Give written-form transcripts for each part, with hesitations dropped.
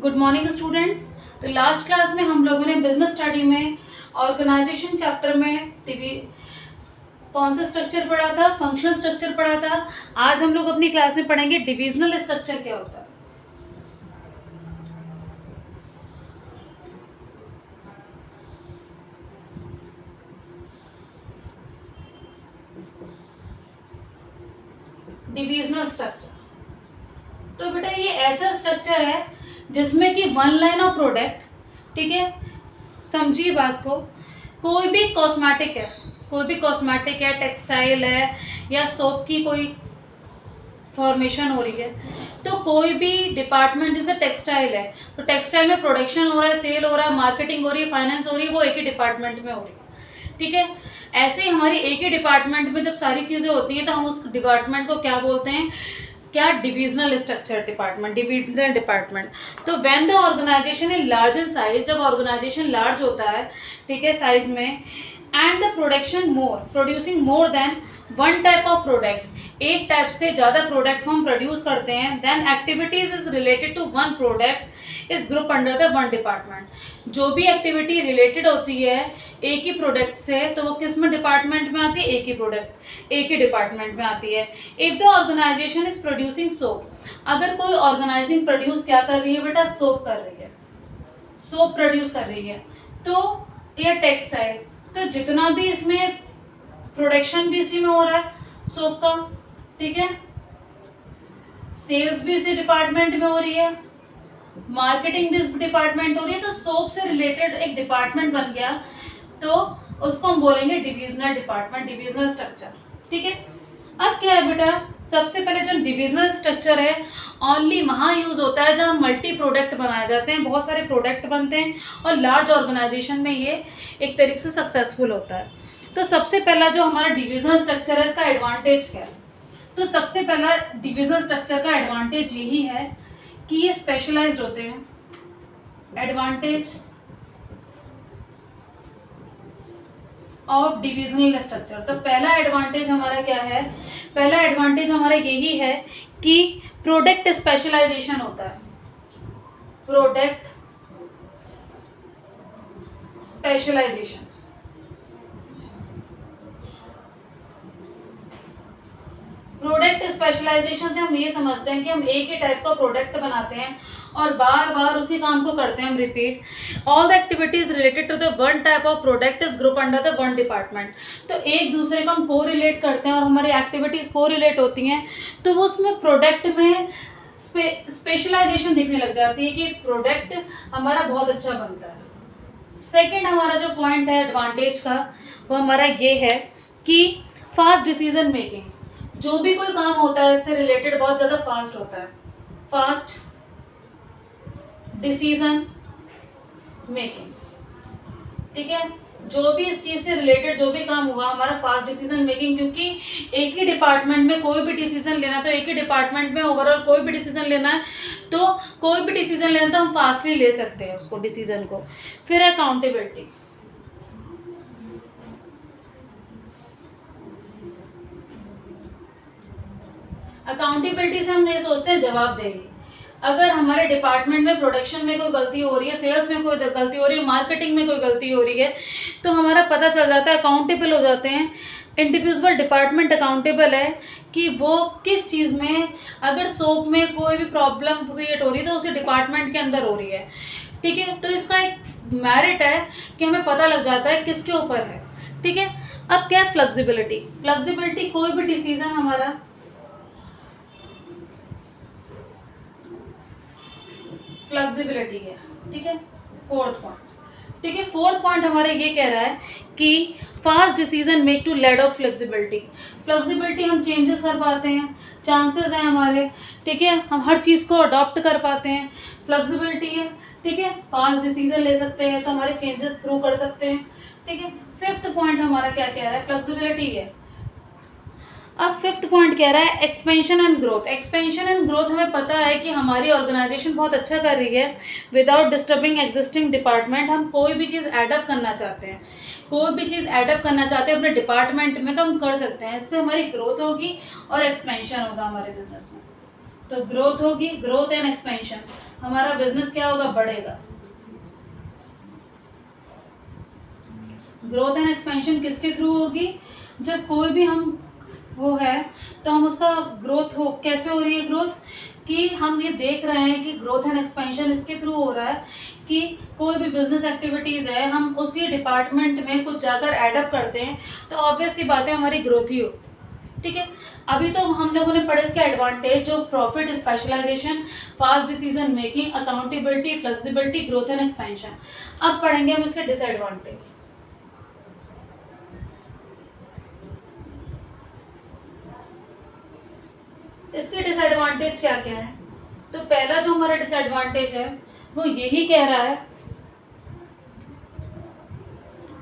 Good morning students. तो last class में हम लोगों ने बिजनेस स्टडी में ऑर्गेनाइजेशन चैप्टर में कौन सा स्ट्रक्चर पढ़ा था, फंक्शनल स्ट्रक्चर पढ़ा था। आज हम लोग अपनी क्लास में पढ़ेंगे डिविजनल स्ट्रक्चर क्या होता है। डिविजनल स्ट्रक्चर तो बेटा ये ऐसा स्ट्रक्चर है जिसमें कि वन लाइन ऑफ प्रोडक्ट, ठीक है, समझिए बात को, कोई भी कॉस्मेटिक है, टेक्सटाइल है या सोप की कोई फॉर्मेशन हो रही है, तो कोई भी डिपार्टमेंट, जैसे टेक्सटाइल है तो टेक्सटाइल में प्रोडक्शन हो रहा है, सेल हो रहा है, मार्केटिंग हो रही है, फाइनेंस हो रही है, वो एक ही डिपार्टमेंट में हो रही है, ठीक है। ऐसे ही हमारी एक ही डिपार्टमेंट में जब सारी चीज़ें होती हैं तो हम उस डिपार्टमेंट को क्या बोलते हैं, क्या, divisional structure department, divisional department. तो when the organisation in large in size, जब ऑर्गेनाइजेशन लार्ज होता है, ठीक है, साइज में, and the producing more than one type of product, एक टाइप से ज़्यादा प्रोडक्ट हम प्रोड्यूस करते हैं, then activities is related to one product is group under the one department. जो भी एक्टिविटी रिलेटेड होती है एक ही प्रोडक्ट से, तो वो किस में डिपार्टमेंट में आती है, एक ही डिपार्टमेंट में आती है। If the organization is producing soap, अगर कोई ऑर्गेनाइजिंग प्रोड्यूस क्या कर रही है बेटा, सोप कर रही है, सोप प्रोड्यूस कर रही है, तो या टेक्सटाइल, तो जितना भी इसमें प्रोडक्शन भी इसी में हो रहा है सोप का, ठीक है, सेल्स भी इसी डिपार्टमेंट में हो रही है, मार्केटिंग भी इस डिपार्टमेंट हो रही है, तो सोप से रिलेटेड एक डिपार्टमेंट बन गया, तो उसको हम बोलेंगे डिविजनल डिपार्टमेंट, डिविजनल स्ट्रक्चर, ठीक है। अब क्या है बेटा, सबसे पहले जो डिविजनल स्ट्रक्चर है ओनली वहाँ यूज होता है जहाँ मल्टी प्रोडक्ट बनाए जाते हैं, बहुत सारे प्रोडक्ट बनते हैं और लार्ज ऑर्गेनाइजेशन में ये एक तरीके से सक्सेसफुल होता है। तो सबसे पहला जो हमारा डिविजनल स्ट्रक्चर है, इसका एडवांटेज क्या है, तो सबसे पहला डिविजनल स्ट्रक्चर का एडवांटेज यही है कि ये स्पेशलाइज्ड होते हैं। एडवांटेज ऑफ डिविजनल स्ट्रक्चर, तो पहला एडवांटेज हमारा क्या है, पहला एडवांटेज हमारा यही है कि प्रोडक्ट स्पेशलाइजेशन होता है, प्रोडक्ट स्पेशलाइजेशन। प्रोडक्ट स्पेशलाइजेशन से हम ये समझते हैं कि हम एक ही टाइप का प्रोडक्ट बनाते हैं और बार बार उसी काम को करते हैं हम repeat. All the activities related to the one type of product is group under the one department. तो एक दूसरे को हम को रिलेट करते हैं और हमारी एक्टिविटीज को रिलेट होती हैं, तो वो उसमें प्रोडक्ट में स्पेशलाइजेशन दिखने लग जाती है कि प्रोडक्ट हमारा बहुत अच्छा बनता है। सेकेंड हमारा जो पॉइंट है एडवांटेज का, वो हमारा ये है कि फास्ट डिसीजन मेकिंग, जो भी कोई काम होता है इससे रिलेटेड बहुत ज़्यादा फास्ट होता है, फास्ट डिसीजन मेकिंग, ठीक है। जो भी इस चीज़ से रिलेटेड जो भी काम हुआ हमारा फास्ट डिसीजन मेकिंग, क्योंकि एक ही डिपार्टमेंट में कोई भी डिसीजन लेना, तो एक ही डिपार्टमेंट में ओवरऑल कोई भी डिसीजन लेना है, तो कोई भी डिसीजन लेना तो हम फास्टली ले सकते हैं उसको, डिसीजन को। फिर अकाउंटेबिलिटी, अकाउंटेबिलिटी से हम ये सोचते हैं जवाबदेही। अगर हमारे डिपार्टमेंट में प्रोडक्शन में कोई गलती हो रही है, सेल्स में कोई गलती हो रही है, मार्केटिंग में कोई गलती हो रही है, तो हमारा पता चल जाता है, अकाउंटेबल हो जाते हैं। इंडिविजुअल डिपार्टमेंट अकाउंटेबल है कि वो किस चीज़ में, अगर सोप में कोई भी प्रॉब्लम क्रिएट हो रही है तो उसी डिपार्टमेंट के अंदर हो रही है, ठीक है। तो इसका एक मेरिट है कि हमें पता लग जाता है किसके ऊपर है, ठीक है। अब क्या है फ्लेक्सिबिलिटी, फ्लेक्सिबिलिटी कोई भी डिसीजन हमारा फ्लेक्सिबिलिटी है, ठीक है। फोर्थ पॉइंट, ठीक है, फोर्थ पॉइंट हमारा ये कह रहा है कि fast decision make to led of flexibility. Flexibility हम चेंजेस कर पाते हैं, चांसेस हैं हमारे, ठीक है, हम हर चीज़ को अडॉप्ट कर पाते हैं, फ्लेक्सिबिलिटी है, ठीक है। फास्ट डिसीजन ले सकते हैं तो हमारे चेंजेस थ्रू कर सकते हैं, ठीक है। फिफ्थ पॉइंट हमारा क्या कह रहा है, फ्लेक्सिबिलिटी है। अब फिफ्थ पॉइंट कह रहा है expansion and growth. Expansion and growth हमें पता है कि हमारी ऑर्गेनाइजेशन बहुत अच्छा कर रही है, विदाउट डिस्टर्बिंग एग्जिस्टिंग डिपार्टमेंट। हम कोई भी चीज़ एडअप करना चाहते हैं, कोई भी चीज़ एडअप करना चाहते हैं अपने डिपार्टमेंट में, तो हम कर सकते हैं, इससे हमारी ग्रोथ होगी और एक्सपेंशन होगा हमारे बिजनेस में, तो ग्रोथ होगी, ग्रोथ एंड एक्सपेंशन, हमारा बिजनेस क्या होगा, बढ़ेगा। ग्रोथ एंड एक्सपेंशन किसके थ्रू होगी, जब कोई भी हम वो है तो हम उसका ग्रोथ हो, कैसे हो रही है ग्रोथ, कि हम ये देख रहे हैं कि ग्रोथ एंड एक्सपेंशन इसके थ्रू हो रहा है कि कोई भी बिजनेस एक्टिविटीज़ है हम उसी डिपार्टमेंट में कुछ जाकर एडअप करते हैं, तो ऑब्वियस सी बात है हमारी ग्रोथ ही हो। ठीक है, अभी तो हम लोगों ने पढ़े इसके एडवांटेज, जो profit, specialization, fast decision making, accountability, flexibility, growth and expansion. अब पढ़ेंगे हम इसके डिसएडवांटेज। इसके डिसएडवांटेज क्या क्या है, तो पहला जो हमारा डिसएडवांटेज है वो यही कह रहा है,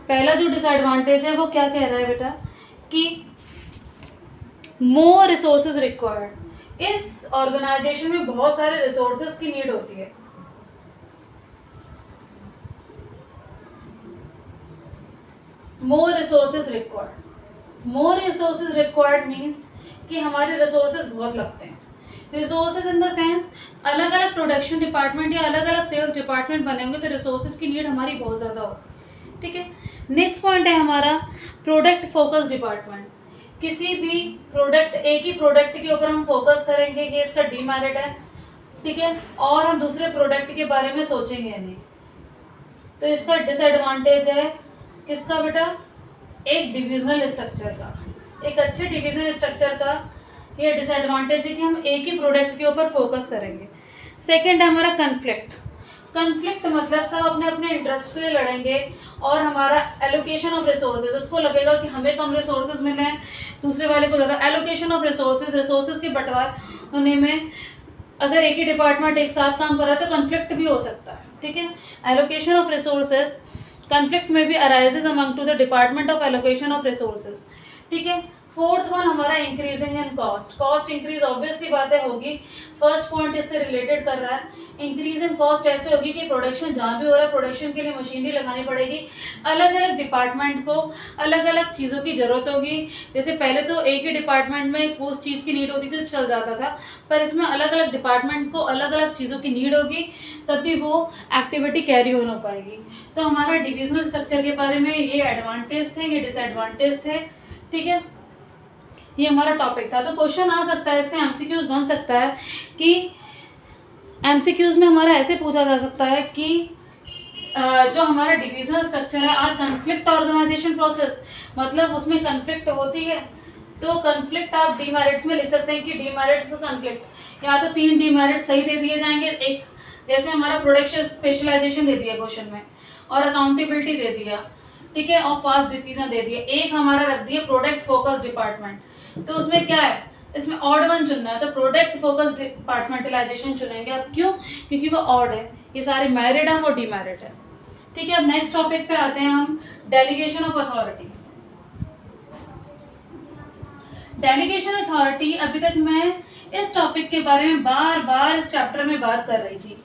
पहला जो डिसएडवांटेज है वो क्या कह रहा है बेटा, कि मोर रिसोर्सेज रिक्वायर्ड। इस ऑर्गेनाइजेशन में बहुत सारे रिसोर्सेज की नीड होती है। More resources required, more resources required means कि हमारे रिसोर्सेज बहुत लगते हैं। रिसोर्सेज इन द सेंस, अलग अलग प्रोडक्शन डिपार्टमेंट या अलग अलग सेल्स डिपार्टमेंट बने होंगे तो रिसोर्सेज की नीड हमारी बहुत ज़्यादा होगी। ठीक है, नेक्स्ट पॉइंट है हमारा प्रोडक्ट फोकस डिपार्टमेंट। किसी भी प्रोडक्ट, एक ही प्रोडक्ट के ऊपर हम फोकस करेंगे, ये इसका डीमेरिट है। ठीक है, और हम दूसरे प्रोडक्ट के बारे में सोचेंगे नहीं, तो इसका डिसएडवांटेज है किसका बेटा, एक डिविजनल स्ट्रक्चर का, एक अच्छे डिवीजन स्ट्रक्चर का ये डिसएडवांटेज है कि हम एक ही प्रोडक्ट के ऊपर फोकस करेंगे। सेकंड है हमारा कन्फ्लिक्ट। कन्फ्लिक्ट मतलब सब अपने अपने इंटरेस्ट के लिए लड़ेंगे और हमारा एलोकेशन ऑफ रिसोर्सेज, उसको लगेगा कि हमें कम रिसोर्सेज मिले हैं, दूसरे वाले को ज़्यादा। एलोकेशन ऑफ रिसोर्सेज, रिसोर्सेज के बंटवार होने में अगर एक ही डिपार्टमेंट एक साथ काम कर रहा है तो कन्फ्लिक्ट भी हो सकता है। ठीक है, एलोकेशन ऑफ रिसोर्सेज, कन्फ्लिक्ट में भी arises among two the department of allocation of resources. ठीक है, फोर्थ वन हमारा increasing in cost. Cost increase obvious सी बातें होगी, फर्स्ट पॉइंट इससे रिलेटेड कर रहा है। इंक्रीज इन कॉस्ट ऐसे होगी कि प्रोडक्शन जहाँ भी हो रहा है, प्रोडक्शन के लिए मशीनरी लगानी पड़ेगी, अलग अलग डिपार्टमेंट को अलग अलग चीज़ों की ज़रूरत होगी। जैसे पहले तो एक ही डिपार्टमेंट में उस चीज़ की नीड होती थी तो चल जाता था, पर इसमें अलग अलग डिपार्टमेंट को अलग अलग चीज़ों की नीड होगी, तभी वो एक्टिविटी कैरी ऑन हो पाएगी। तो हमारा डिविजनल स्ट्रक्चर के बारे में ये एडवांटेज थे, ये डिसएडवांटेज थे। ठीक है, ये हमारा टॉपिक था। तो क्वेश्चन आ सकता है, इससे एमसीक्यूज बन सकता है कि एमसीक्यूज में हमारा ऐसे पूछा जा सकता है कि जो हमारा डिविजनल स्ट्रक्चर है आर कन्फ्लिक्ट ऑर्गेनाइजेशन प्रोसेस, मतलब उसमें कन्फ्लिक्ट होती है, तो कन्फ्लिक्ट आप डीमेरिट्स में लिख सकते हैं कि डीमेरिट्स कन्फ्लिक्ट, या तो 3 डीमेरिट सही दे दिए जाएंगे। एक जैसे हमारा प्रोडक्शन स्पेशलाइजेशन दे दिया क्वेश्चन में, और अकाउंटेबिलिटी दे दिया, ठीक है, और फास्ट डिसीजन दे दिया। एक हमारा रख दिया प्रोडक्ट फोकस डिपार्टमेंट, तो उसमें क्या है, इसमें ऑड वन चुनना है, तो प्रोडक्ट फोकस डिपार्टमेंटलाइजेशन चुनेंगे। अब क्यों, क्योंकि वो ऑड है, ये सारे मैरिड है, वो डीमेरिट है। ठीक है, अब नेक्स्ट टॉपिक पे आते हैं हम, delegation of authority. Delegation authority, अभी तक मैं इस टॉपिक के बारे में बार बार इस चैप्टर में बात कर रही थी,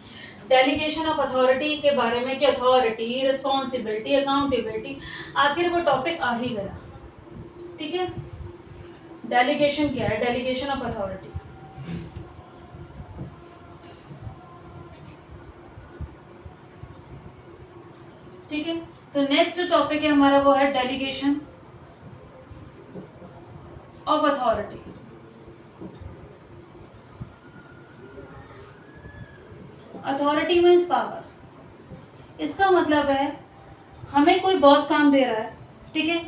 डेलीगेशन ऑफ अथॉरिटी के बारे में, कि अथॉरिटी, रिस्पॉन्सिबिलिटी, अकाउंटेबिलिटी, आखिर वो टॉपिक आ ही गया। ठीक है, डेलीगेशन क्या है, डेलीगेशन ऑफ अथॉरिटी। ठीक है, तो नेक्स्ट जो टॉपिक है हमारा वो है delegation of authority. Authority means power. इसका मतलब है हमें कोई बॉस काम दे रहा है, ठीक है,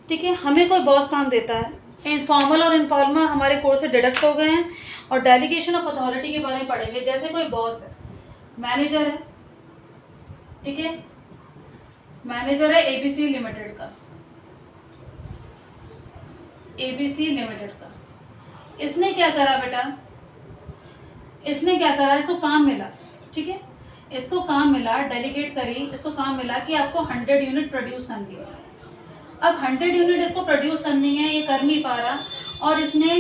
ठीक है, हमें कोई बॉस काम देता है, इनफॉर्मल और इनफॉर्मल हमारे कोर्स से डिडक्ट हो गए हैं, और डेलीगेशन ऑफ अथॉरिटी के बारे में पढ़ेंगे। जैसे कोई बॉस है, मैनेजर है, ठीक है, मैनेजर है एबीसी लिमिटेड का, एबीसी लिमिटेड का, इसने क्या करा बेटा, इसने क्या करा, इसको काम मिला, ठीक है, इसको काम मिला, डेलीगेट करी, इसको काम मिला कि आपको 100 यूनिट प्रोड्यूस करनी है। अब 100 यूनिट इसको प्रोड्यूस करनी है, ये कर नहीं पा रहा, और इसने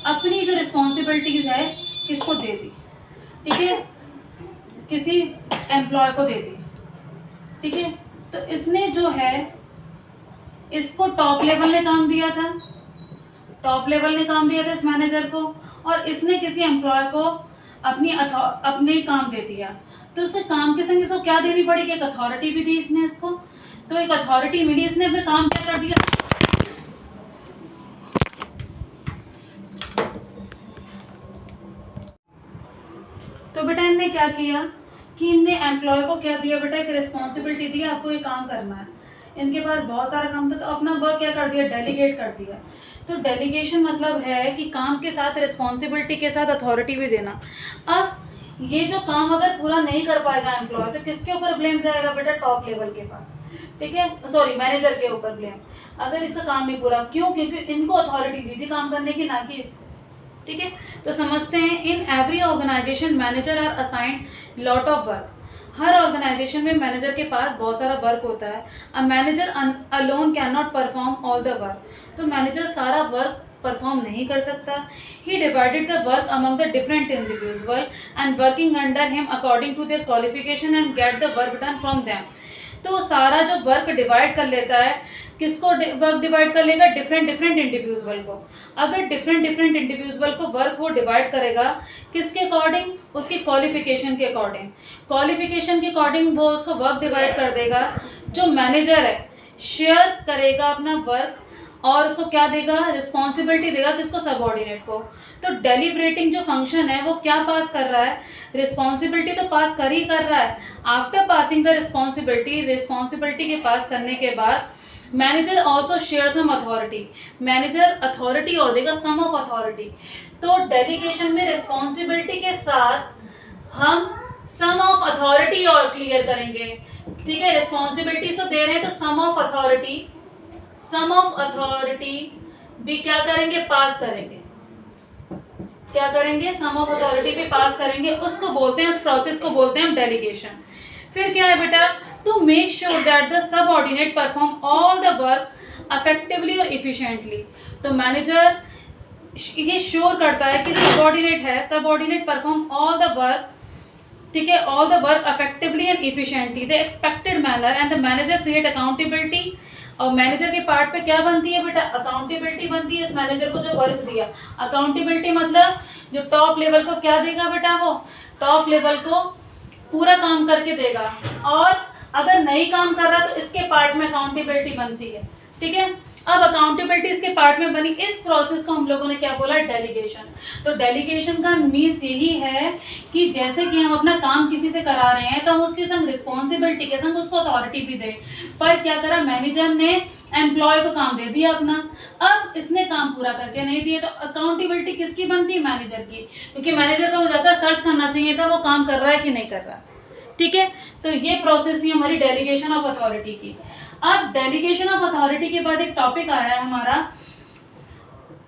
अपनी जो रिस्पॉन्सिबिलिटीज़ है किसको दे दी, ठीक है, किसी एम्प्लॉय को दे दी। ठीक है, तो इसने जो है इसको टॉप लेवल ने काम दिया था, टॉप लेवल ने काम दिया था इस मैनेजर को, और इसने किसी एम्प्लॉय को अपने काम दे दिया, तो उसके काम के संग इसको क्या देनी पड़ेगी, एक अथॉरिटी भी दी इसने इसको, तो एक अथॉरिटी मिली, इसने अपने काम क्या कर दिया। तो बेटा इनने क्या किया कि इनने एम्प्लॉय को क्या दिया बेटा, एक रिस्पॉन्सिबिलिटी दी, आपको ये काम करना है। इनके पास बहुत सारा काम था, तो अपना वर्क क्या कर दिया, डेलीगेट कर दिया। तो डेलीगेशन मतलब है कि काम के साथ रिस्पॉन्सिबिलिटी के साथ अथॉरिटी भी देना। अब ये जो काम अगर पूरा नहीं कर पाएगा एम्प्लॉय, तो किसके ऊपर ब्लेम जाएगा बेटा, टॉप लेवल के पास, ठीक है, सॉरी मैनेजर के ऊपर ब्लेम। अगर इसका काम नहीं पूरा, क्यों, क्योंकि इनको अथॉरिटी दी थी काम करने की, ना कि इसको, ठीक है। तो समझते हैं, in every organisation manager are assigned lot of work. हर ऑर्गेनाइजेशन में मैनेजर के पास बहुत सारा वर्क होता है। A manager alone can not perform all the work. तो मैनेजर सारा वर्क परफॉर्म नहीं कर सकता। He divided the work among the different individual and working under him according to their qualification and get the work done from them. तो सारा जो work divide कर लेता है, किसको वर्क डिवाइड कर लेगा, डिफरेंट इंडिविजुअल को। अगर डिफरेंट इंडिविजुअल को वर्क वो डिवाइड करेगा किसके अकॉर्डिंग, उसकी क्वालिफिकेशन के अकॉर्डिंग। क्वालिफिकेशन के अकॉर्डिंग वो उसको वर्क डिवाइड कर देगा। जो मैनेजर है शेयर करेगा अपना वर्क और उसको क्या देगा, रिस्पॉन्सिबिलिटी देगा, किसको, सबऑर्डिनेट को। तो डेलिब्रेटिंग जो फंक्शन है वो क्या पास कर रहा है, रिस्पॉन्सिबिलिटी तो पास कर ही कर रहा है। आफ्टर पासिंग द रिस्पॉन्सिबिलिटी के पास करने के बाद manager also share some authority. Manager authority और देगा, सम ऑफ अथॉरिटी। तो डेलीगेशन में रिस्पॉन्सिबिलिटी के साथ हम सम ऑफ अथॉरिटी और क्लियर करेंगे, ठीक है। रिस्पॉन्सिबिलिटी से दे रहे हैं तो सम ऑफ अथॉरिटी भी क्या करेंगे, पास करेंगे। क्या करेंगे, सम ऑफ अथॉरिटी भी पास करेंगे। उसको बोलते हैं, उस प्रोसेस को बोलते हैं हम डेलीगेशन। फिर क्या है बेटा, to make sure that the subordinate perform all the work effectively और इफिशिएंटली। तो मैनेजर ये श्योर करता है कि subordinate perform all the work, ठीक है, all the work effectively and efficiently the expected manner and the manager create accountability. और manager के पार्ट पे क्या बनती है बेटा, अकाउंटेबिलिटी बनती है। इस मैनेजर को जो वर्क दिया, अकाउंटेबिलिटी मतलब जो टॉप लेवल को क्या देगा बेटा, वो टॉप लेवल को पूरा काम करके देगा, और अगर नहीं काम कर रहा तो इसके पार्ट में अकाउंटेबिलिटी बनती है, ठीक है। अब अकाउंटेबिलिटी इसके पार्ट में बनी, इस प्रोसेस को हम लोगों ने क्या बोला, डेलीगेशन। तो डेलीगेशन का मीन्स यही है कि जैसे कि हम अपना काम किसी से करा रहे हैं तो हम उसके संग रिस्पॉन्सिबिलिटी के संग उसको अथॉरिटी भी दें। पर क्या करा, मैनेजर ने एम्प्लॉय को काम दे दिया अपना, अब इसने काम पूरा करके नहीं दिया, तो अकाउंटेबिलिटी किसकी बनती है, मैनेजर की, क्योंकि मैनेजर को ज़्यादा सर्च करना चाहिए था वो काम कर रहा है कि नहीं कर रहा, ठीक है। तो ये प्रोसेस थी हमारी डेलीगेशन ऑफ अथॉरिटी की। अब डेलीगेशन ऑफ अथॉरिटी के बाद एक टॉपिक आया है हमारा,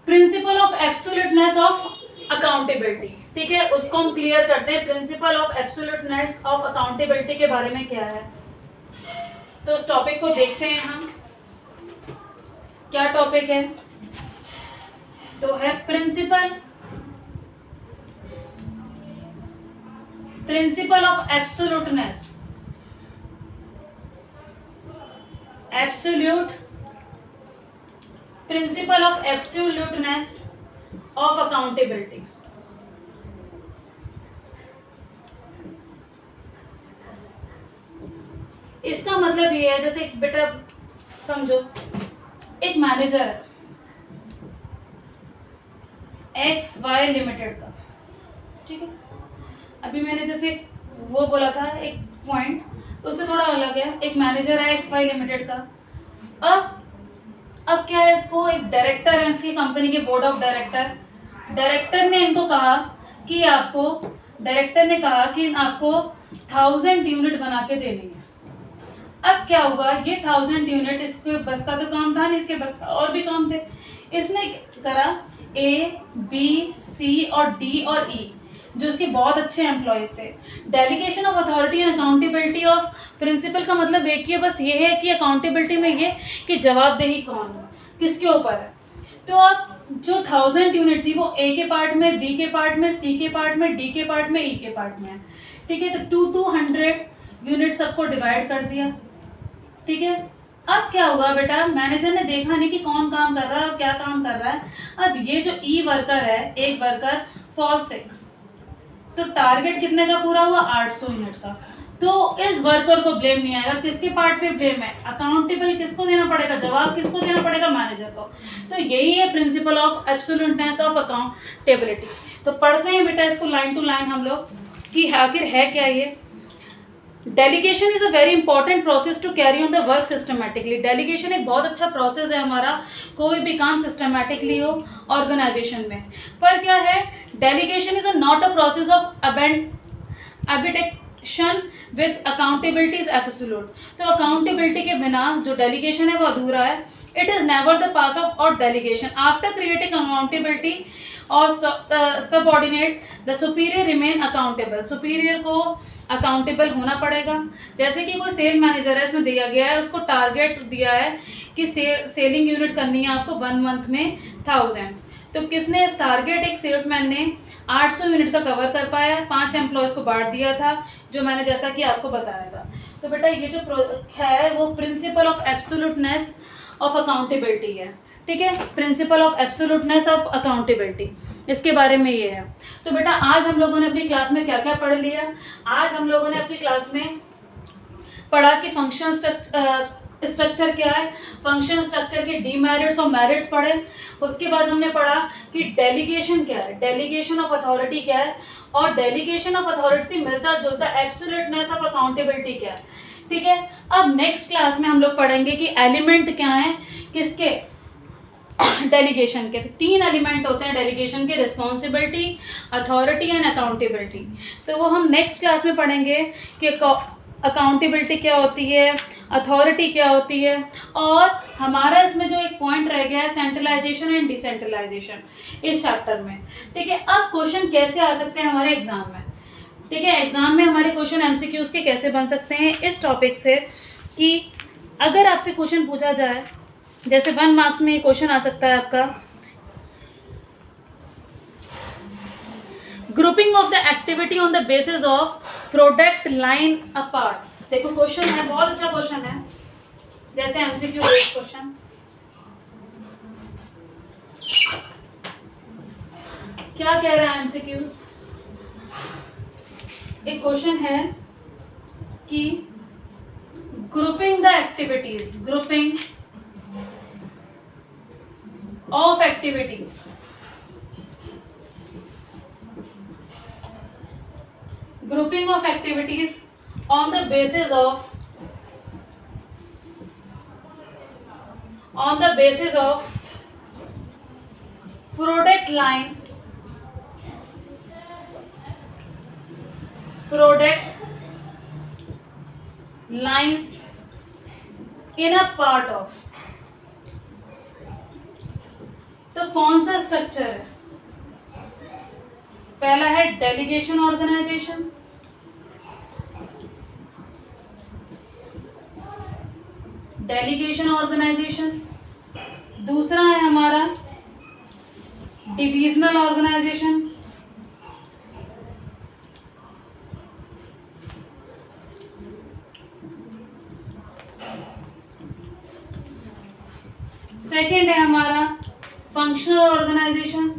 principle of absoluteness of accountability, ठीक है। उसको हम क्लियर करते हैं, principle of absoluteness of accountability के बारे में क्या है। तो उस टॉपिक को देखते हैं हम, क्या टॉपिक है, तो है principle of absoluteness, principle of absoluteness of accountability. इसका मतलब ये है, जैसे बेटा समझो एक मैनेजर है XY लिमिटेड का, ठीक है। अभी मैंने जैसे वो बोला था एक पॉइंट, तो उससे थोड़ा अलग है। एक मैनेजर है XY लिमिटेड का। अब क्या है, इसको एक डायरेक्टर है इसकी कंपनी के बोर्ड ऑफ डायरेक्टर ने इनको कहा कि आपको 1000 यूनिट बना के देनी है। अब क्या हुआ, ये 1000 यूनिट इसके बस का तो काम था नहीं, इसके बस का और भी काम थे। इसने करा A, B, C और D और E, जो इसके बहुत अच्छे एम्प्लॉयज थे। Delegation of authority and accountability of principal का मतलब एक ही है, बस ये है कि अकाउंटेबिलिटी में ये कि जवाबदेही कौन है, किसके ऊपर है। तो अब जो 1000 यूनिट थी वो A के पार्ट में, B के पार्ट में, C के पार्ट में, D के पार्ट में, E के पार्ट में है, ठीक है। तो 200 यूनिट सबको डिवाइड कर दिया, ठीक है। अब क्या होगा बेटा, मैनेजर ने देखा नहीं कि कौन काम कर रहा है और क्या काम कर रहा है। अब ये जो ई वर्कर है, एक वर्कर फॉल सिक, तो टारगेट कितने का पूरा हुआ, 800 यूनिट का। तो इस वर्कर को ब्लेम नहीं आएगा, किसके पार्ट पे ब्लेम है, अकाउंटेबल किसको देना पड़ेगा, जवाब किसको देना पड़ेगा, मैनेजर को। तो यही है principle of absoluteness of accountability. तो पढ़ते हैं बेटा इसको लाइन टू लाइन हम लोग कि आखिर है क्या ये। Delegation is a very important process to carry on the work systematically. Delegation एक बहुत अच्छा प्रोसेस है हमारा, कोई भी काम सिस्टमेटिकली हो ऑर्गेनाइजेशन में। पर क्या है, delegation is not a process of abdication with accountability is absolute. तो अकाउंटेबिलिटी के बिना जो डेलीगेशन है वो अधूरा है। It is never the pass of और डेलीगेशन आफ्टर क्रिएटिंग अकाउंटेबिलिटी और subordinate the superior remain accountable. Superior को अकाउंटेबल होना पड़ेगा। जैसे कि कोई सेल मैनेजर है, इसमें दिया गया है, उसको टारगेट दिया है कि सेलिंग यूनिट करनी है आपको 1 मंथ में 1000। तो किसने इस टारगेट, एक सेल्समैन ने 800 यूनिट का कवर कर पाया, 5 एम्प्लॉयज़ को बांट दिया था, जो मैंने जैसा कि आपको बताया था। तो बेटा ये जो है वो principle of absoluteness of accountability है, ठीक है, principle of absoluteness of accountability, इसके बारे में ये है। तो बेटा आज हम लोगों ने अपनी क्लास में क्या क्या पढ़ लिया। आज हम लोगों ने अपनी क्लास में पढ़ा कि फंक्शन स्ट्रक्चर क्या है, फंक्शन स्ट्रक्चर के डीमेरिट्स और मेरिट्स पढ़े। उसके बाद हमने पढ़ा कि डेलीगेशन क्या है, डेलीगेशन ऑफ अथॉरिटी क्या है, और डेलीगेशन ऑफ अथॉरिटी से मिलता जुलता एब्सोल्यूटनेस ऑफ अकाउंटेबिलिटी क्या है, ठीक है। अब नेक्स्ट क्लास में हम लोग पढ़ेंगे कि एलिमेंट क्या है किसके, डेलीगेशन के। तो 3 एलिमेंट होते हैं डेलीगेशन के, रिस्पॉन्सिबिलिटी, अथॉरिटी एंड अकाउंटेबिलिटी। तो वो हम नेक्स्ट क्लास में पढ़ेंगे कि अकाउंटेबिलिटी क्या होती है, अथॉरिटी क्या होती है, और हमारा इसमें जो एक पॉइंट रह गया है सेंट्रलाइजेशन एंड डिसेंट्रलाइजेशन इस चैप्टर में, ठीक है। अब क्वेश्चन कैसे आ सकते हैं हमारे एग्जाम में, ठीक है, एग्जाम में हमारे क्वेश्चन एमसीक्यूज के कैसे बन सकते हैं इस टॉपिक से, कि अगर आपसे क्वेश्चन पूछा जाए, जैसे 1 मार्क्स में ये क्वेश्चन आ सकता है आपका, grouping of the activity on the basis of product line apart. देखो क्वेश्चन है, बहुत अच्छा क्वेश्चन है, जैसे एमसीक्यू बेस्ड क्वेश्चन। क्या कह रहा है एमसीक्यूज, एक क्वेश्चन है कि grouping the activities, grouping of activities grouping of activities on the basis of product lines in a part of। तो कौन सा स्ट्रक्चर है, पहला है डेलीगेशन ऑर्गेनाइजेशन, दूसरा है हमारा डिविजनल ऑर्गेनाइजेशन, सेकेंड है हमारा फंक्शनल ऑर्गेनाइजेशन,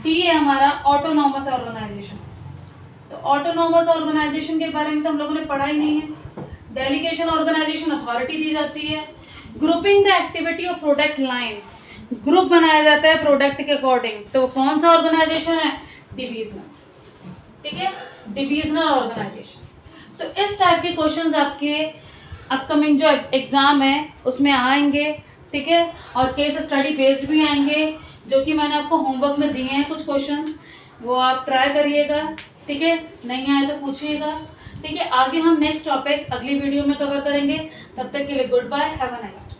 डी है हमारा ऑटोनॉमस ऑर्गेनाइजेशन। तो ऑटोनॉमस ऑर्गेनाइजेशन के बारे में तो हम लोगों ने पढ़ा ही नहीं है। डेलीगेशन ऑर्गेनाइजेशन अथॉरिटी दी जाती है। Grouping the activity of product line, group बनाया जाता है प्रोडक्ट के अकॉर्डिंग। तो कौन सा ऑर्गेनाइजेशन है, डिविजनल, ठीक है, डिविजनल ऑर्गेनाइजेशन। तो इस टाइप के क्वेश्चंस आपके अपकमिंग जो एग्जाम है उसमें आएंगे, ठीक है, और केस स्टडी बेस्ड भी आएंगे, जो कि मैंने आपको होमवर्क में दिए हैं कुछ क्वेश्चंस, वो आप ट्राई करिएगा, ठीक है, नहीं आए तो पूछिएगा, ठीक है। आगे हम नेक्स्ट टॉपिक अगली वीडियो में कवर करेंगे। तब तक के लिए goodbye, have a nice day.